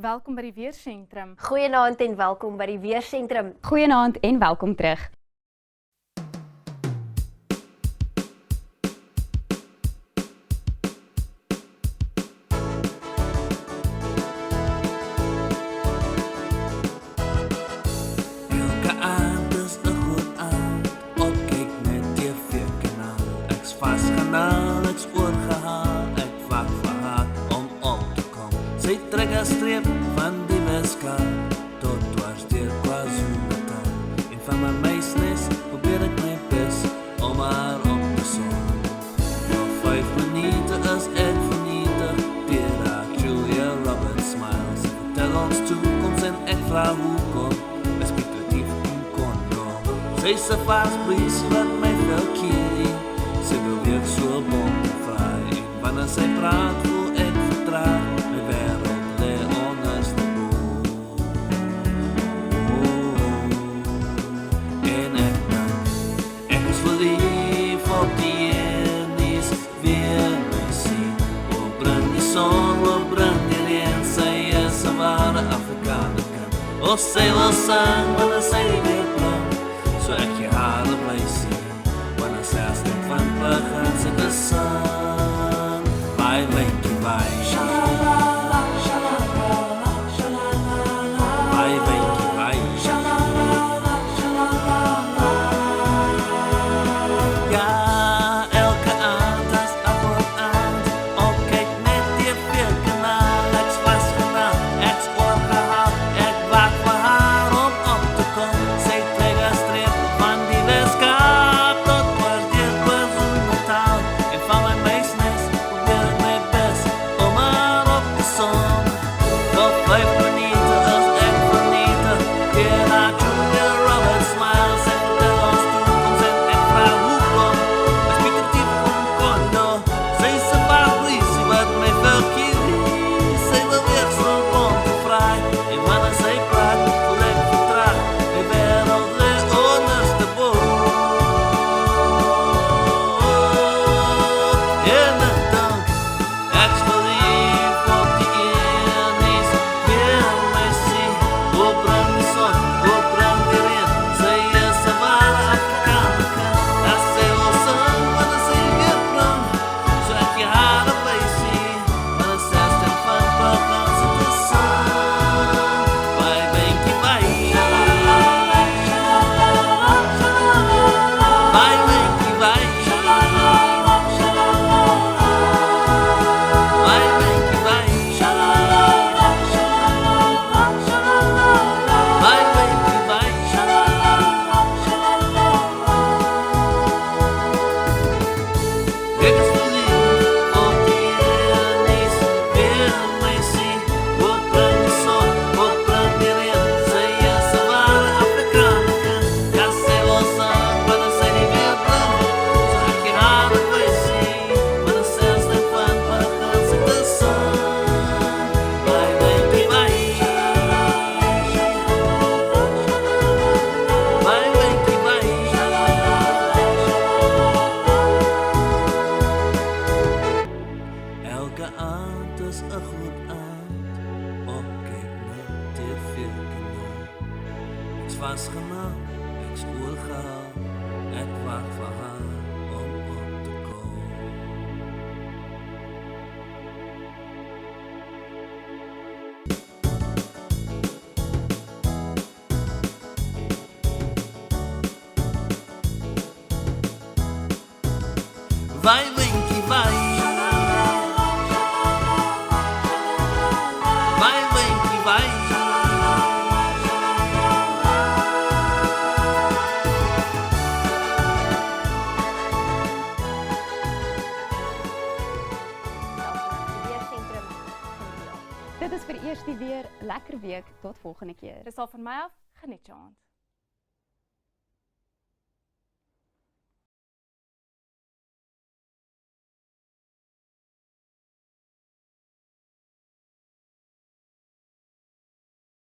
Welkom by die Weersentrum. Goeienaand en welkom by die Weersentrum. Goeienaand en welkom terug. Elke aand is 'n goed aand, opkyk net TV-kanaal. Ek's vasgenaal, ek's oorgehaal, ek wag vir haar om op te kom. Sy trek 'n streep van die Weskaap tot dwars deur KwaZulu-Natal. En van my meisjes probeer ek my bes om haar op te som. Voor 5 minute is ek vernietig deur haar Julia Roberts smile. Sy vertel ons toekoms en ek vra hoekom. Speculatief en kondo. Sy se vast briese wat my veel kierie. Sy wil weer so bomvry. En wanneer sy praat voel ek vertraag. My wereld lê onderstebo. En ek dank. Ek is verlief op die ennies. Weer my sien. O bring die son, o bring die reën. Sy is 'n ware Afrikaner. O sy wil sang, wanneer sy nie weer plan. So ek jy haar op my sien. Wanneer sy as dit van begin sy te sang. Bye, wenkie, bye. Shalalala, shalalala, shalalala. Bye, wenkie, bye. Shalalala, shalalala. Ja, elke aand as appel aand. Opkyk net die TV-kanaal. Ek's vasgenaal, ek's oorgehaal. Ek wag vir haar om op te kom. Sy trek 'n streep van die Weskaap tot dwars deur KwaZulu-Natal. En van my meisjes probeer ek my bes om haar op te som. Tot 5 minute is ek vernietig deur haar Julia Roberts smile. Sy vertel ons toekoms en ek vra hoekom. Ek speculatief en kondo. Sy is 'n vagbriese wat my veel kierie. Sy wil weer so bomvry. En wanneer sy praat, voel ek vertraag. My wereld lê onderstebo. En ek dank, ek's verlief op die ennies. Weer my sien, o bring die son, o bring die reën. Sy is 'n ware Afrikaner. As sy wil sang, wanneer sy weer plan. So ek jy haar op my sien. Wanneer sy as dit van begin sy te sang. Bye, wenkie, bye. Bye, wenkie, bye. Bye, wenkie, bye. Bye, wenkie, bye. Ek is verlief op die ennies. Weer my sien, o bring die son, o bring die reën. Sy is 'n ware Afrikaner. Ja, sy wil sang, wanneer sy nie weer plan. So ek jy haar op my sien. Wanneer sy as dit van begin sy te sang. Bye, wenkie, bye. Bye, wenkie, bye. Elke aand is 'n goed aand. Opkyk net TV-kanaal. Ek's vasgenaal, ek's oorgehaal. Ek wag vir haar om op te kom. Vai, wenkie, vai. Vai, wenkie, vai. Weersentrum. Dit is vir eers die weer lekker week tot volgende keer. Dis al van my af, geniet jou aand.